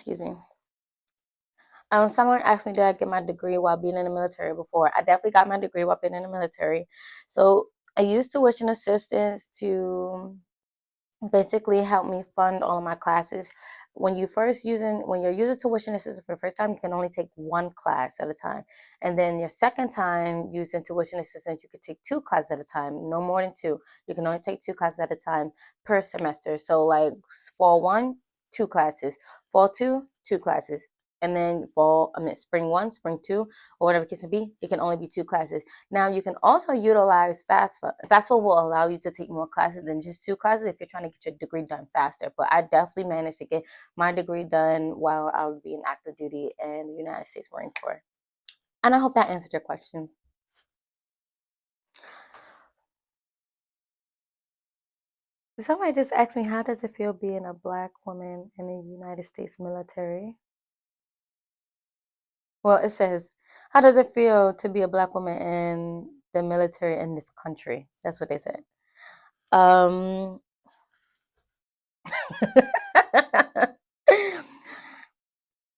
excuse me. Someone asked me, did I get my degree while being in the military before? I definitely got my degree while being in the military. So I used tuition assistance to basically help me fund all of my classes. When you're using tuition assistance for the first time, you can only take one class at a time. And then your second time using tuition assistance, you could take 2 classes at a time, no more than 2. You can only take 2 classes at a time per semester. So like fall 1, 2 classes, fall 2, 2 classes. And then spring 1, spring 2, or whatever the case may be, it can only be 2 classes. Now you can also utilize FAFSA. FAFSA will allow you to take more classes than just 2 classes if you're trying to get your degree done faster. But I definitely managed to get my degree done while I was being active duty in the United States Marine Corps. And I hope that answered your question. Somebody just asked me, how does it feel being a Black woman in the United States military? Well, it says, how does it feel to be a Black woman in the military in this country? That's what they said.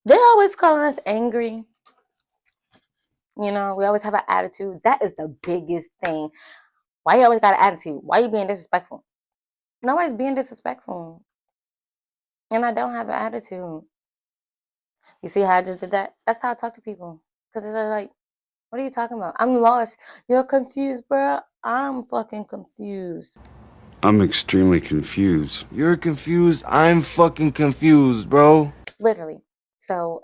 They're always calling us angry. You know, we always have an attitude. That is the biggest thing. Why you always got an attitude? Why you being disrespectful? Nobody's being disrespectful. And I don't have an attitude. You see how I just did that? That's how I talk to people. Because they're like, what are you talking about? I'm lost. You're confused, bro. I'm fucking confused. I'm extremely confused. You're confused. I'm fucking confused, bro. Literally. So,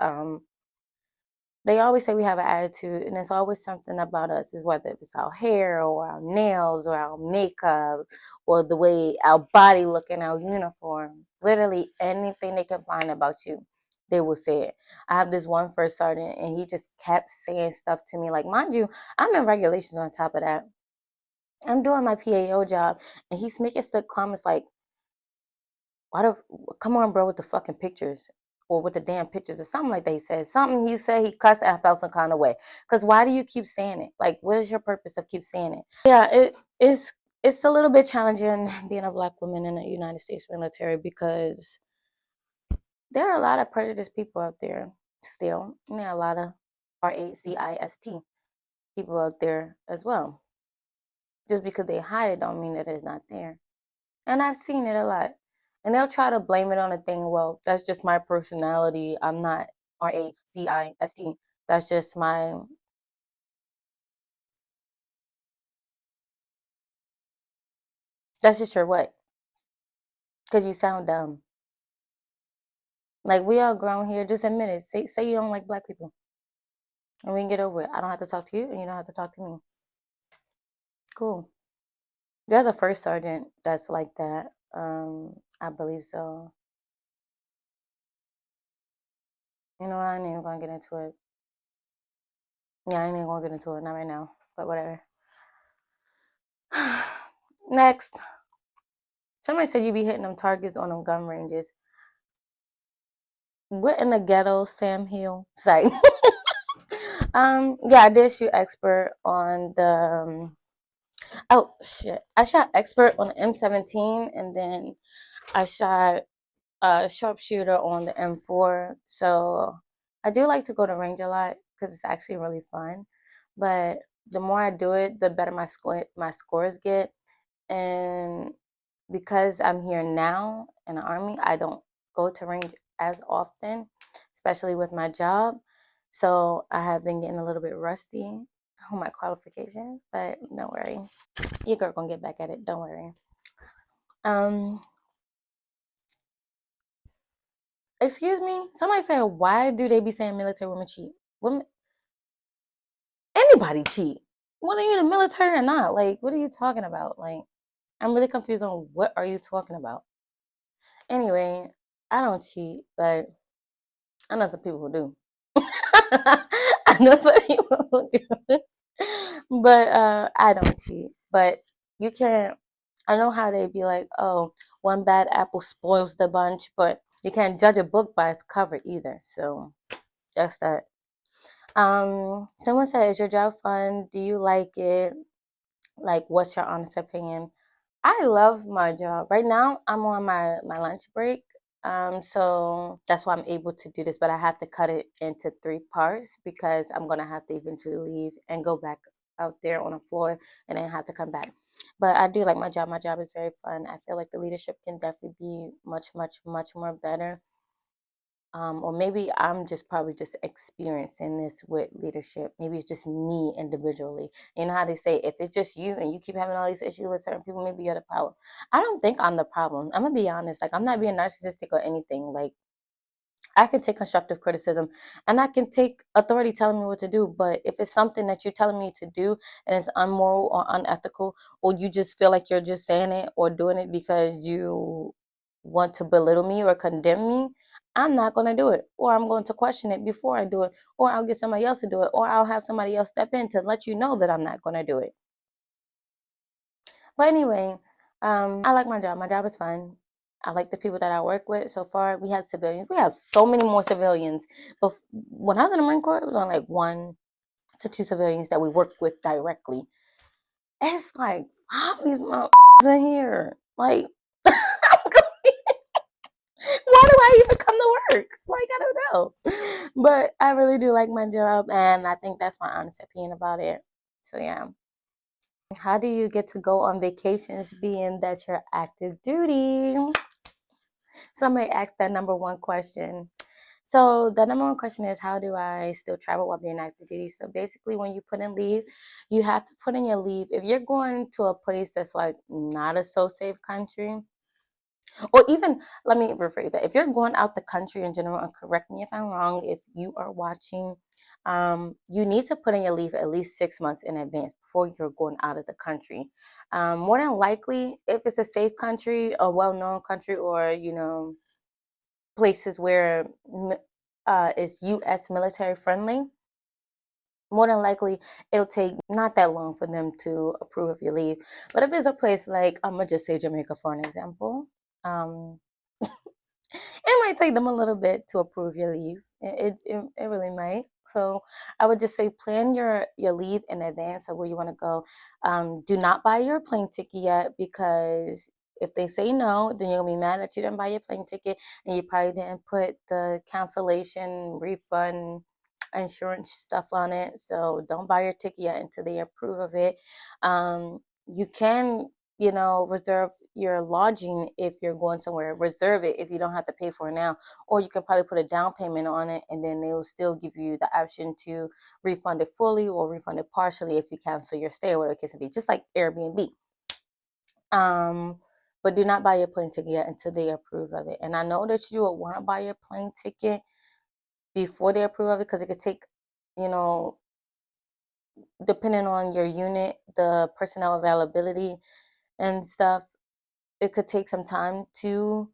they always say we have an attitude, and there's always something about us, is whether it's our hair or our nails or our makeup or the way our body look in our uniform. Literally anything they can find about you, they will say it. I have this one first sergeant, and he just kept saying stuff to me. Like, mind you, I'm in regulations on top of that. I'm doing my PAO job, and he's making stuff comments like, come on, bro, with the fucking pictures. Or with the damn pictures or something like that. He said something. He said he cussed, and I felt some kind of way. Because why do you keep saying it? Like, what is your purpose of keep saying it? Yeah, it's a little bit challenging being a Black woman in the United States military, because there are a lot of prejudiced people out there still. And there are a lot of racist people out there as well. Just because they hide it don't mean that it's not there. And I've seen it a lot. And they'll try to blame it on a thing. Well, that's just my personality. I'm not racist. That's just my. That's just your what? Because you sound dumb. Like, we all grown here. Just admit it. Say you don't like Black people, and we can get over it. I don't have to talk to you, and you don't have to talk to me. Cool. There's a first sergeant that's like that. I believe so. You know what? I ain't even gonna get into it. Yeah, I ain't even gonna get into it. Not right now. But whatever. Next. Somebody said you be hitting them targets on them gun ranges. What in the ghetto, Sam Hill? Sorry. Yeah, I did shoot expert on the. Oh shit! I shot expert on the M17, and then I shot sharpshooter on the M4. So I do like to go to range a lot because it's actually really fun. But the more I do it, the better my scores get. And because I'm here now in the Army, I don't go to range as often, especially with my job. So I have been getting a little bit rusty on my qualifications, but don't worry. Your girl gonna get back at it. Don't worry. Excuse me? Somebody said, why do they be saying military women cheat? Women, anybody cheat. Whether you're in the military or not. Like, what are you talking about? Like, I'm really confused on what are you talking about. Anyway, I don't cheat, but I know some people who do. I know some people who do. But I don't cheat. But you can't. I know how they be like, oh, one bad apple spoils the bunch, but you can't judge a book by its cover either. So that's that. Someone said, is your job fun? Do you like it? Like, what's your honest opinion? I love my job. Right now, I'm on my lunch break. So that's why I'm able to do this, but I have to cut it into 3 parts because I'm gonna have to eventually leave and go back out there on the floor and then have to come back. But I do like my job. My job is very fun. I feel like the leadership can definitely be much, much, much more better. Or maybe I'm just probably just experiencing this with leadership. Maybe it's just me individually. You know how they say if it's just you and you keep having all these issues with certain people, maybe you're the problem. I don't think I'm the problem. I'm gonna be honest. Like I'm not being narcissistic or anything. Like I can take constructive criticism and I can take authority telling me what to do. But if it's something that you're telling me to do and it's unmoral or unethical, or you just feel like you're just saying it or doing it because you want to belittle me or condemn me, I'm not going to do it. Or I'm going to question it before I do it. Or I'll get somebody else to do it. Or I'll have somebody else step in to let you know that I'm not going to do it. But anyway, I like my job. My job is fun. I like the people that I work with. So far, we have civilians. We have so many more civilians. But when I was in the Marine Corps, it was only like 1 to 2 civilians that we worked with directly. It's like 5 of these motherfuckers in here. Like, why do I even come to work? Like, I don't know. But I really do like my job, and I think that's my honest opinion about it. So, yeah. How do you get to go on vacations being that you're active duty? Somebody asked that number one question. So the number one question is, how do I still travel while being active duty? So basically, when you put in leave, you have to put in your leave. If you're going to a place that's like not a so safe country, or even, let me rephrase that. If you're going out the country in general, and correct me if I'm wrong, if you are watching, you need to put in your leave at least 6 months in advance before you're going out of the country. More than likely, if it's a safe country, a well-known country, or places where it's U.S. military friendly, more than likely it'll take not that long for them to approve of your leave. But if it's a place like, I'm gonna just say Jamaica for an example, um, it might take them a little bit to approve your leave. It really might. So I would just say plan your leave in advance of where you want to go. Do not buy your plane ticket yet, because if they say no, then you're gonna be mad that you didn't buy your plane ticket and you probably didn't put the cancellation, refund, insurance stuff on it. So don't buy your ticket yet until they approve of it. You can reserve your lodging if you're going somewhere. Reserve it if you don't have to pay for it now. Or you can probably put a down payment on it, and then they'll still give you the option to refund it fully or refund it partially if you cancel your stay or whatever the case may be, just like Airbnb. But do not buy your plane ticket yet until they approve of it. And I know that you will want to buy your plane ticket before they approve of it, because it could take, you know, depending on your unit, the personnel availability and stuff, it could take some time to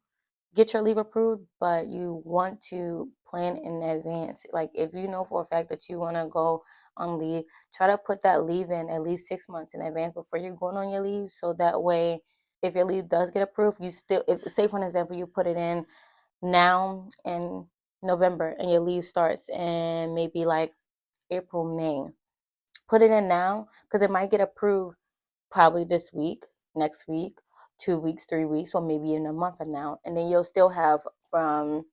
get your leave approved, but you want to plan in advance. Like if you know for a fact that you want to go on leave, try to put that leave in at least 6 months in advance before you're going on your leave. So that way, if your leave does get approved, you still, if say for an example, you put it in now in November and your leave starts in maybe like April, May. Put it in now because it might get approved probably this week, next week, 2 weeks, 3 weeks, or maybe in a month from now. And then you'll still have from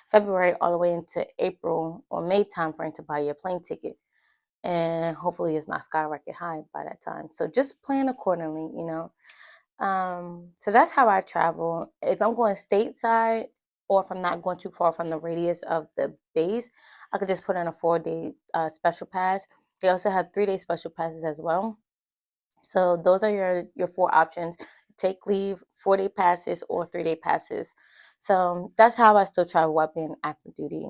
February all the way into April or May time frame to buy your plane ticket. And hopefully it's not skyrocket high by that time. So just plan accordingly. So that's how I travel. If I'm going stateside, or if I'm not going too far from the radius of the base, I could just put in a 4-day special pass. They also have 3-day special passes as well. So those are your 4 options: take leave, 4-day passes, or 3-day passes. So that's how I still travel while being active duty.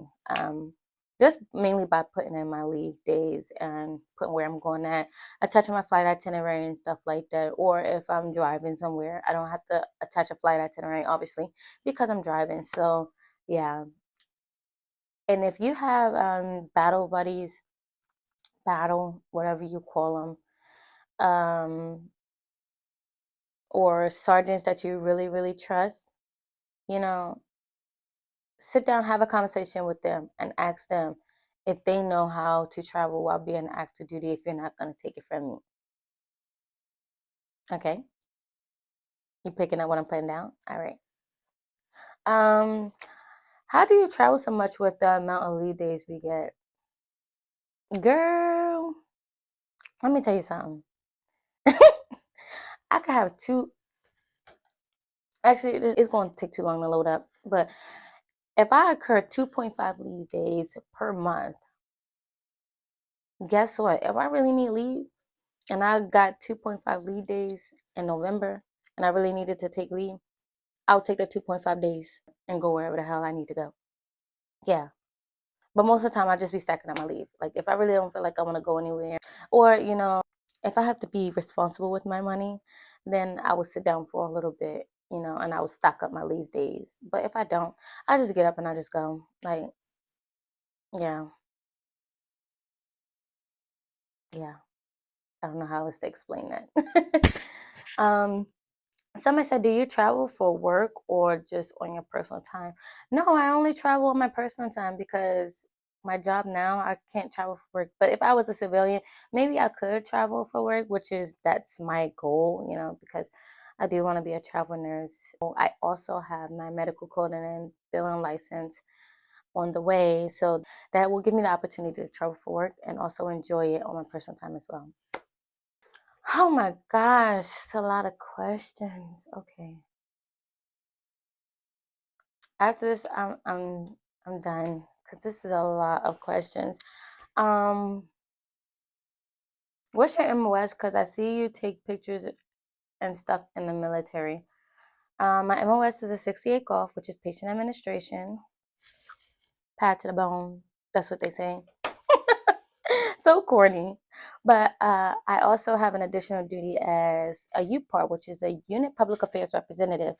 Just mainly by putting in my leave days and putting where I'm going at, attaching my flight itinerary and stuff like that. Or if I'm driving somewhere, I don't have to attach a flight itinerary, obviously, because I'm driving. So yeah. And if you have battle buddies, whatever you call them, or sergeants that you really, really trust, you know, sit down, have a conversation with them, and ask them if they know how to travel while being active duty if you're not going to take it from me. Okay? You picking up what I'm putting down? All right. How do you travel so much with the amount of leave days we get? Girl, let me tell you something. I could have two. Actually, it's going to take too long to load up. But if I occur 2.5 leave days per month, guess what? If I really need leave and I got 2.5 leave days in November and I really needed to take leave, I'll take the 2.5 days and go wherever the hell I need to go. Yeah. But most of the time, I just be stacking up my leave. Like, if I really don't feel like I want to go anywhere, or, if I have to be responsible with my money, then I will sit down for a little bit, and I will stack up my leave days. But if I don't, I just get up and I just go. Like, yeah, yeah. I don't know how else to explain that. um, Somebody said, do you travel for work or just on your personal time? No, I only travel on my personal time because my job now, I can't travel for work. But if I was a civilian, maybe I could travel for work, that's my goal, because I do want to be a travel nurse. I also have my medical coding and billing license on the way. So that will give me the opportunity to travel for work and also enjoy it on my personal time as well. Oh my gosh, it's a lot of questions. Okay. After this, I'm done because this is a lot of questions. Um, what's your MOS? Because I see you take pictures and stuff in the military. My MOS is a 68 Golf, which is patient administration. Pat to the bone. That's what they say. So corny. But I also have an additional duty as a UPAR, which is a Unit Public Affairs Representative,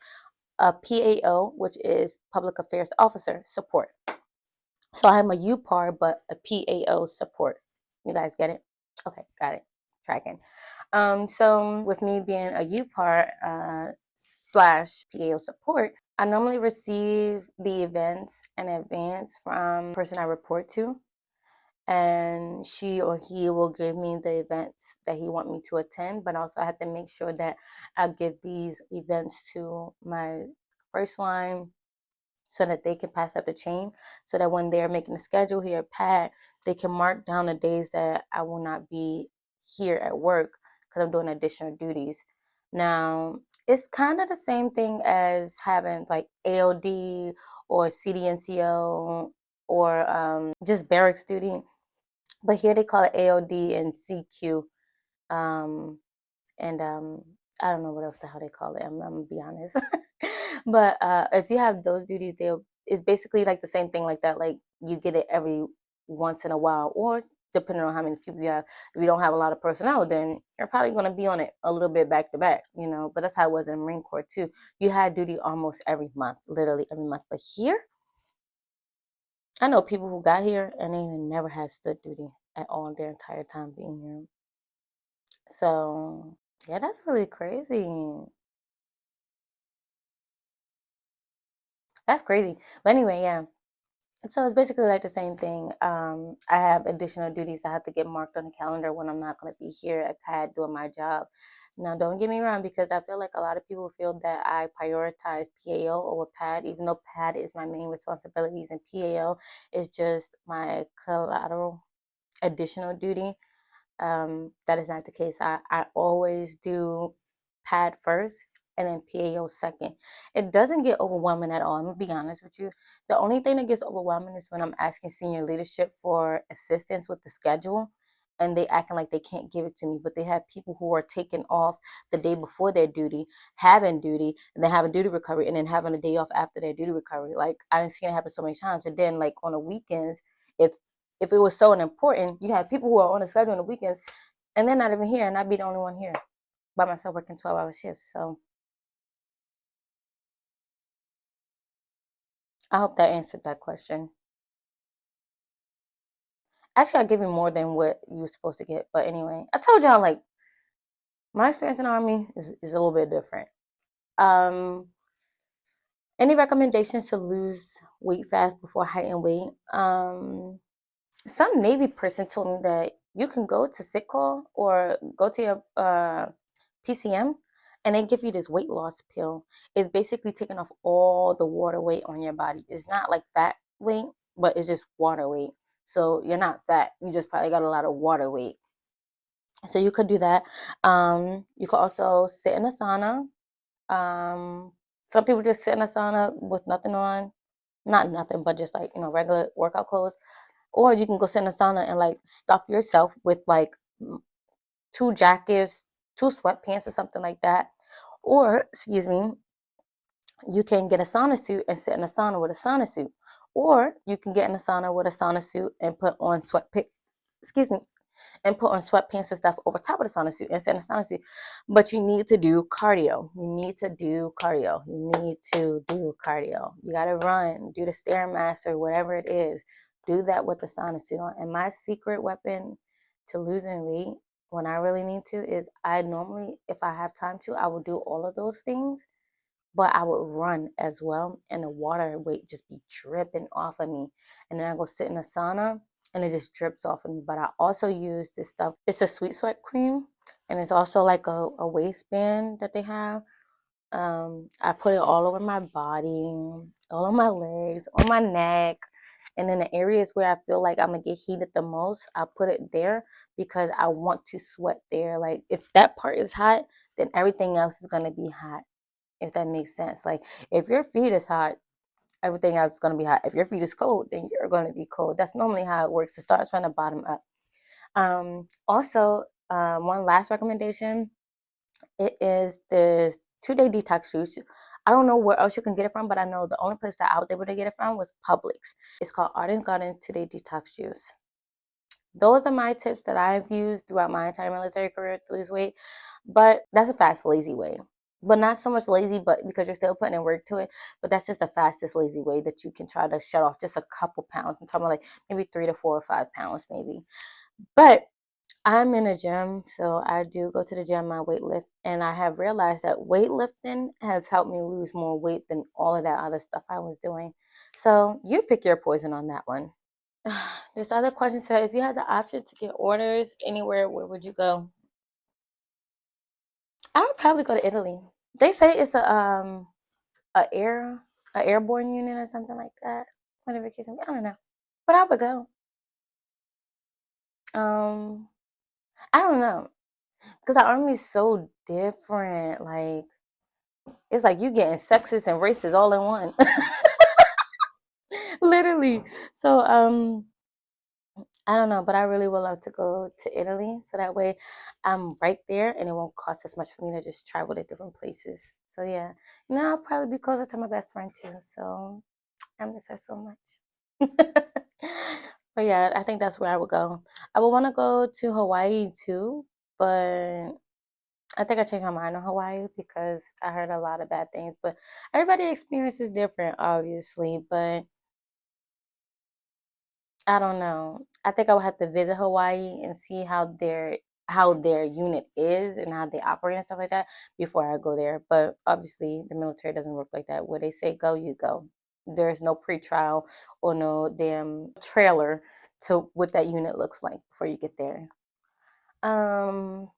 a PAO, which is Public Affairs Officer Support. So I'm a UPAR, but a PAO support. You guys get it? Okay, got it. Try again. So with me being a UPAR slash PAO support, I normally receive the events in advance from the person I report to, and she or he will give me the events that he want me to attend, but also I have to make sure that I give these events to my first line so that they can pass up the chain, so that when they're making a schedule here at PAD, they can mark down the days that I will not be here at work because I'm doing additional duties. Now, it's kind of the same thing as having like AOD or CDNCO or just barracks duty, but here they call it AOD and CQ. Um, and I don't know what else the hell they call it. I'm gonna be honest. But if you have those duties, it's basically like the same thing like that. Like you get it every once in a while, or depending on how many people you have. If you don't have a lot of personnel, then you're probably gonna be on it a little bit back to back, But that's how it was in the Marine Corps too. You had duty almost every month, literally every month. But here, I know people who got here and they never had stood duty at all their entire time being here. So yeah, that's really crazy. That's crazy. But anyway, yeah. So it's basically like the same thing. I have additional duties I have to get marked on the calendar when I'm not going to be here at PAD doing my job. Now, don't get me wrong, because I feel like a lot of people feel that I prioritize PAO over PAD, even though PAD is my main responsibilities and PAO is just my collateral additional duty. That is not the case. I always do PAD first and then PAO second. It doesn't get overwhelming at all. I'm gonna be honest with you. The only thing that gets overwhelming is when I'm asking senior leadership for assistance with the schedule and they acting like they can't give it to me, but they have people who are taking off the day before their duty, having duty, and then having duty recovery, and then having a day off after their duty recovery. Like I've seen it happen so many times. And then like on the weekends, if if it was so important, you have people who are on the schedule on the weekends and they're not even here, and I'd be the only one here by myself working 12-hour shifts. So I hope that answered that question. Actually, I'll give you more than what you were supposed to get. But anyway, I told y'all like my experience in the Army is a little bit different. Um, any recommendations to lose weight fast before height and weight? Some Navy person told me that you can go to sick call or go to your PCM and they give you this weight loss pill. It's basically taking off all the water weight on your body. It's not like fat weight, but it's just water weight. So you're not fat. You just probably got a lot of water weight. So you could do that. You could also sit in a sauna. Some people just sit in a sauna with nothing on, not nothing, but just like, regular workout clothes. Or you can go sit in a sauna and like stuff yourself with like two jackets, two sweatpants or something like that. Or, excuse me, you can get a sauna suit and sit in a sauna with a sauna suit. Or you can get in a sauna with a sauna suit and put on excuse me, and put on sweatpants and stuff over top of the sauna suit and sit in a sauna suit. But you need to do cardio. You need to do cardio. You need to do cardio. You got to run, do the Stairmaster, whatever it is. Do that with the sauna suit on. And my secret weapon to losing weight when I really need to is I normally, if I have time to, I will do all of those things, but I would run as well, and the water weight just be dripping off of me. And then I go sit in the sauna, and it just drips off of me. But I also use this stuff. It's a sweet sweat cream, and it's also like a waistband that they have. I put it all over my body, all on my legs, on my neck, and in the areas where I feel like I'm gonna get heated the most, I put it there because I want to sweat there. Like if that part is hot, then everything else is gonna be hot, if that makes sense. Like if your feet is hot, everything else is going to be hot. If your feet is cold, then you're going to be cold. That's normally how it works. It starts from the bottom up. Also, one last recommendation, it is this 2-day detox juice. I don't know where else you can get it from, but I know the only place that I was able to get it from was Publix. It's called Arden's Garden 2-day detox juice. Those are my tips that I've used throughout my entire military career to lose weight. But that's a fast, lazy way. But not so much lazy, but because you're still putting in work to it. But that's just the fastest, lazy way that you can try to shut off just a couple pounds. I'm talking about like maybe 3 to 4 or 5 pounds, maybe. But I'm in a gym, so I do go to the gym, I weight lift, and I have realized that weightlifting has helped me lose more weight than all of that other stuff I was doing. So you pick your poison on that one. This other question said, if you had the option to get orders anywhere, where would you go? I would probably go to Italy. They say it's a air a airborne unit or something like that. Whatever case, I don't know, but I would go. Um, I don't know because the army is so different. Like it's like you getting sexist and racist all in one, literally. So I don't know, but I really would love to go to Italy so that way I'm right there and it won't cost as much for me to just travel to different places. So yeah, I'll probably be closer to my best friend too. So I miss her so much. But yeah, I think that's where I would go. I would want to go to Hawaii too, but I think I changed my mind on Hawaii because I heard a lot of bad things. But everybody experience is different, obviously. But I don't know. I think I would have to visit Hawaii and see how their unit is and how they operate and stuff like that before I go there. But obviously, the military doesn't work like that. Where they say go, you go. There's no pre-trial or no damn trailer to what that unit looks like before you get there. Um,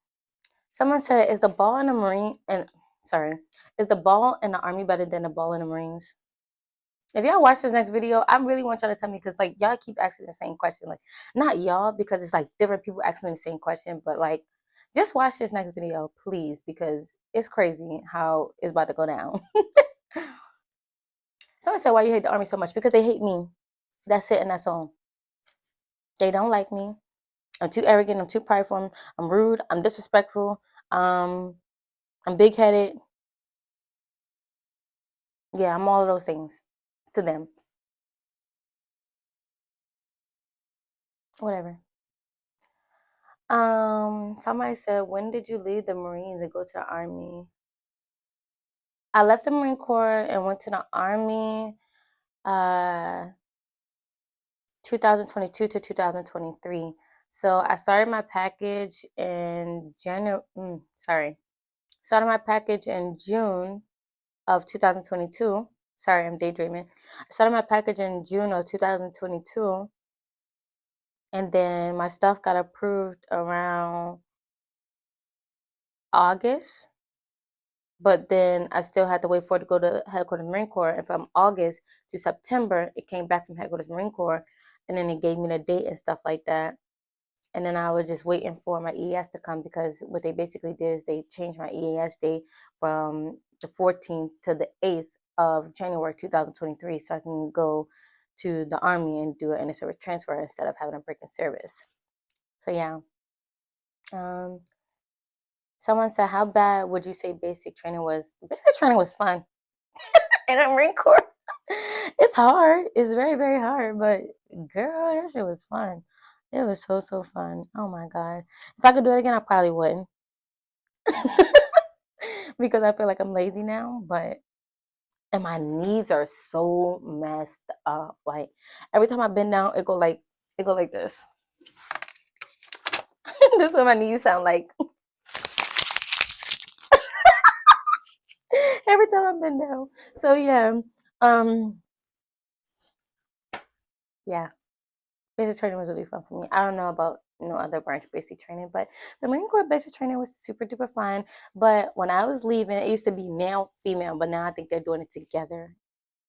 Someone said, "Is the ball in the Marine and sorry, is the ball in the Army better than the ball in the Marines?" If y'all watch this next video, I really want y'all to tell me because like y'all keep asking the same question. Like not y'all because it's like different people asking me the same question, but like just watch this next video, please, because it's crazy how it's about to go down. Someone said, "Why you hate the army so much?" Because they hate me. That's it, and that's all. They don't like me. I'm too arrogant. I'm too prideful. I'm rude. I'm disrespectful. Um, I'm big headed. Yeah, I'm all of those things to them. Whatever. Somebody said, when did you leave the Marines and go to the Army? I left the Marine Corps and went to the Army 2022 to 2023. So I started my package in started my package in June of 2022. Sorry, I'm daydreaming. I started my package in June of 2022, and then my stuff got approved around August. But then I still had to wait for it to go to Headquarters Marine Corps. And from August to September, it came back from Headquarters Marine Corps. And then it gave me the date and stuff like that. And then I was just waiting for my EAS to come, because what they basically did is they changed my EAS date from the 14th to the 8th of January 2023, so I can go to the Army and do an inter-service transfer instead of having a break in service. So yeah. Someone said, how bad would you say basic training was? Basic training was fun. In the Marine Corps, it's hard. It's very, very hard. But girl, that shit was fun. It was so, so fun. Oh my God. If I could do it again, I probably wouldn't. Because I feel like I'm lazy now. And my knees are so messed up. Like every time I bend down, it go like this. This is what my knees sound like. Every time I bend down. So yeah. Yeah. Basic training was really fun for me. I don't know about no other branch basic training, but the Marine Corps basic training was super duper fun. But when I was leaving, it used to be male, female, but now I think they're doing it together.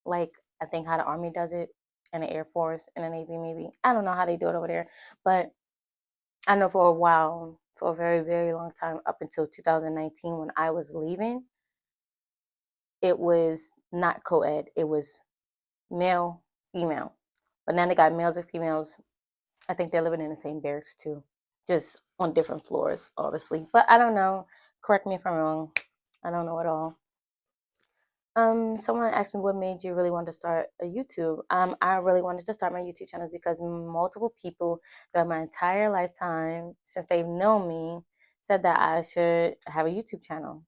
Like I think how the Army does it, and the Air Force and the Navy, maybe. I don't know how they do it over there, but I know for a while, for a very, very long time, up until 2019 when I was leaving, it was not co-ed. It was male, female. But now they got males and females. I think they're living in the same barracks too, just on different floors, obviously. But I don't know. Correct me if I'm wrong. I don't know at all. Someone asked me what made you really want to start a YouTube. I really wanted to start my YouTube channel because multiple people throughout my entire lifetime, since they've known me, said that I should have a YouTube channel.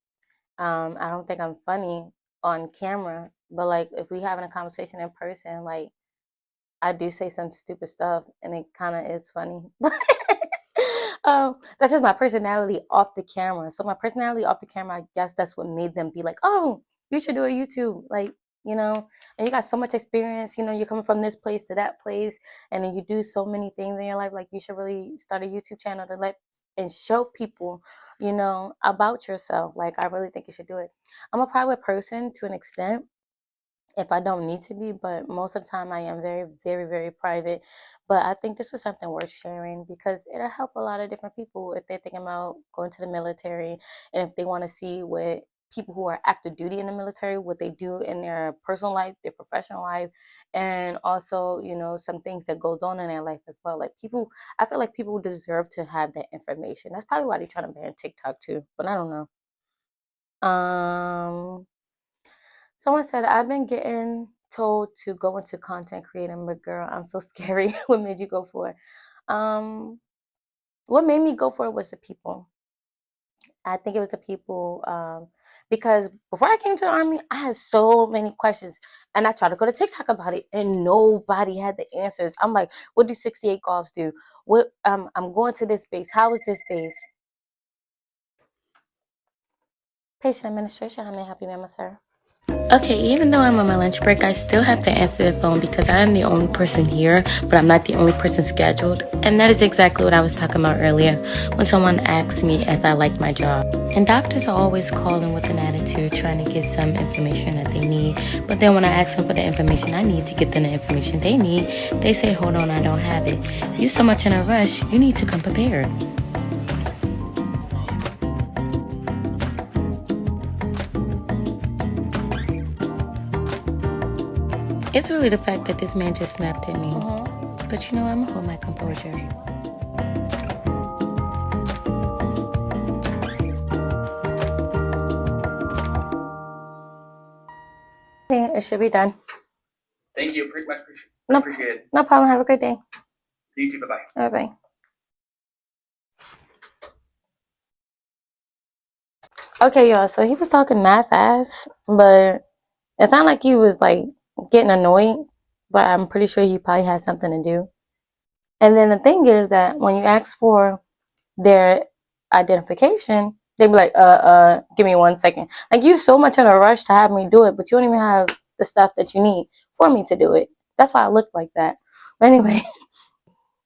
I don't think I'm funny on camera, but like if we having a conversation in person, like I do say some stupid stuff, and it kind of is funny. That's just my personality off the camera. So my personality off the camera, I guess that's what made them be like, "Oh, you should do a YouTube." Like, and you got so much experience. You're coming from this place to that place, and then you do so many things in your life. Like, you should really start a YouTube channel to let and show people, about yourself. Like, I really think you should do it. I'm a private person to an extent, if I don't need to be, but most of the time I am very, very, very private. But I think this is something worth sharing because it'll help a lot of different people if they're thinking about going to the military, and if they want to see what people who are active duty in the military, what they do in their personal life, their professional life, and also, some things that goes on in their life as well. Like, people, I feel like people deserve to have that information. That's probably why they're trying to ban TikTok too, but I don't know. Someone said, I've been getting told to go into content creating, but girl, I'm so scary. What made you go for it? What made me go for it was the people. I think it was the people, because before I came to the Army, I had so many questions, and I tried to go to TikTok about it, and nobody had the answers. I'm like, what do 68 golfs do? What I'm going to this base. How is this base? Patient administration, how may I help you, ma'am, sir? Okay, even though I'm on my lunch break, I still have to answer the phone because I am the only person here, but I'm not the only person scheduled. And that is exactly what I was talking about earlier when someone asked me if I like my job. And doctors are always calling with an attitude, trying to get some information that they need. But then when I ask them for the information I need to get them the information they need, they say, hold on, I don't have it. You're so much in a rush, you need to come prepared. It's really the fact that this man just snapped at me. But I'm gonna hold my composure. It should be done. Thank you. Much appreciated. No problem. Have a great day. You too. Bye-bye. Bye-bye. Okay, y'all. So he was talking mad fast, but it sounded like he was like getting annoyed, but I'm pretty sure he probably has something to do. And then the thing is that when you ask for their identification, they be like, give me 1 second. Like, you're so much in a rush to have me do it, but you don't even have the stuff that you need for me to do it. That's why I look like that. But anyway,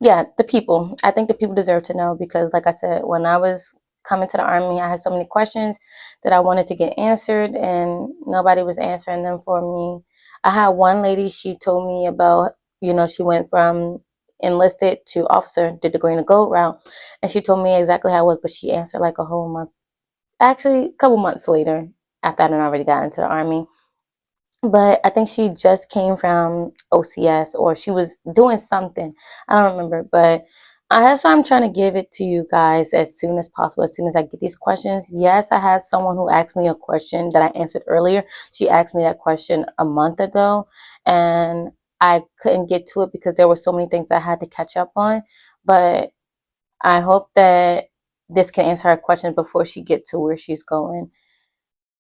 yeah, the people. I think the people deserve to know because, like I said, when I was coming to the Army, I had so many questions that I wanted to get answered, and nobody was answering them for me. I had one lady, she told me about, you know, she went from enlisted to officer, did the green and gold route, and she told me exactly how it was, but she answered like a whole month, actually a couple months later, after I had already got into the Army. But I think she just came from OCS, or she was doing something. I don't remember, but that's why I'm trying to give it to you guys as soon as possible, as soon as I get these questions. Yes, I had someone who asked me a question that I answered earlier. She asked me that question a month ago, and I couldn't get to it because there were so many things I had to catch up on. But I hope that this can answer her question before she gets to where she's going.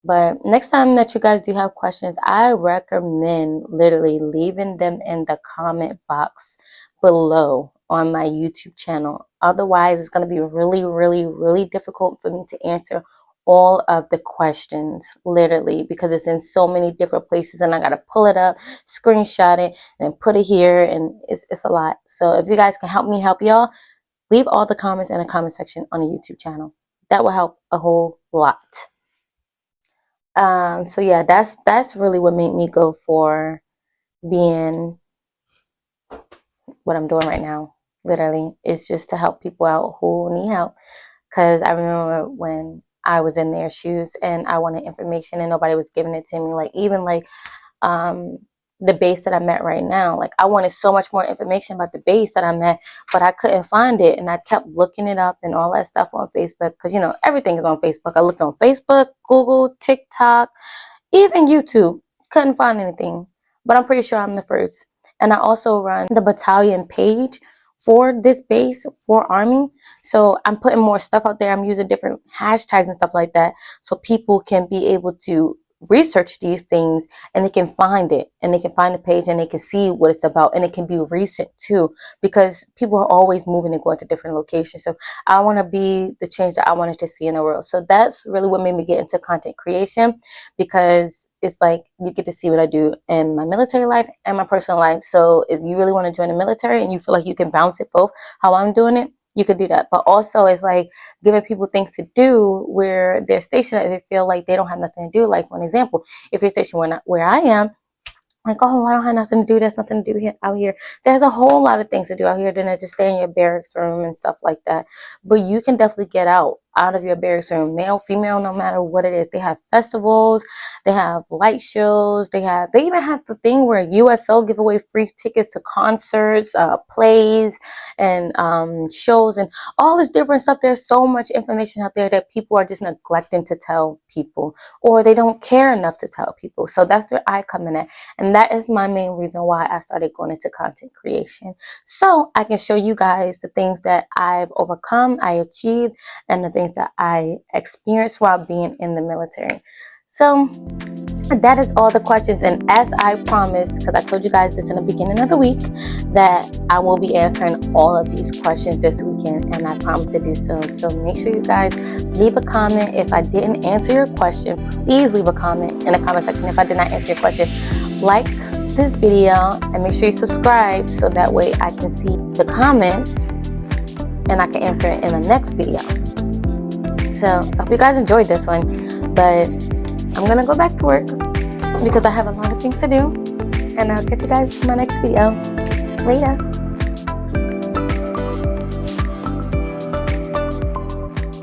But next time that you guys do have questions, I recommend literally leaving them in the comment box below on my YouTube channel. Otherwise, it's going to be really, really, really difficult for me to answer all of the questions, literally, because it's in so many different places, and I got to pull it up, screenshot it, and put it here, and it's a lot. So if you guys can help me help y'all, leave all the comments in the comment section on the YouTube channel. That will help a whole lot. So yeah, that's really what made me go for being what I'm doing right now. Literally, it's just to help people out who need help. Because I remember when I was in their shoes and I wanted information and nobody was giving it to me. Like even like the base that I'm at right now, like I wanted so much more information about the base that I'm at, but I couldn't find it, and I kept looking it up and all that stuff on Facebook, because you know everything is on Facebook. I looked on Facebook, Google, TikTok, even YouTube. Couldn't find anything, but I'm pretty sure I'm the first. And I also run the battalion page for this base for Army, so I'm putting more stuff out there. I'm using different hashtags and stuff like that, so people can be able to research these things, and they can find it, and they can find the page, and they can see what it's about, and it can be recent too, because people are always moving and going to different locations. So I want to be the change that I wanted to see in the world. So that's really what made me get into content creation, because it's like you get to see what I do in my military life and my personal life. So if you really want to join the military and you feel like you can bounce it both how I'm doing it, you could do that. But also it's like giving people things to do where they're stationed and they feel like they don't have nothing to do. Like for an example, if you're stationed where I am, like, oh, I don't have nothing to do. There's nothing to do here out here. There's a whole lot of things to do out here than to just stay in your barracks room and stuff like that. But you can definitely get out of your barracks room, male, female, no matter what it is. They have festivals, they have light shows, they even have the thing where USO give away free tickets to concerts, plays, and shows, and all this different stuff. There's so much information out there that people are just neglecting to tell people, or they don't care enough to tell people. So that's where I come in at. And that is my main reason why I started going into content creation. So I can show you guys the things that I've overcome, I achieved, and the things that I experienced while being in the military. So that is all the questions. And as I promised, because I told you guys this in the beginning of the week, that I will be answering all of these questions this weekend, and I promised to do so. So make sure you guys leave a comment. If I didn't answer your question, please leave a comment in the comment section. If I did not answer your question, like this video and make sure you subscribe, so that way I can see the comments and I can answer it in the next video. So I hope you guys enjoyed this one, but I'm gonna go back to work because I have a lot of things to do, and I'll catch you guys in my next video. Later.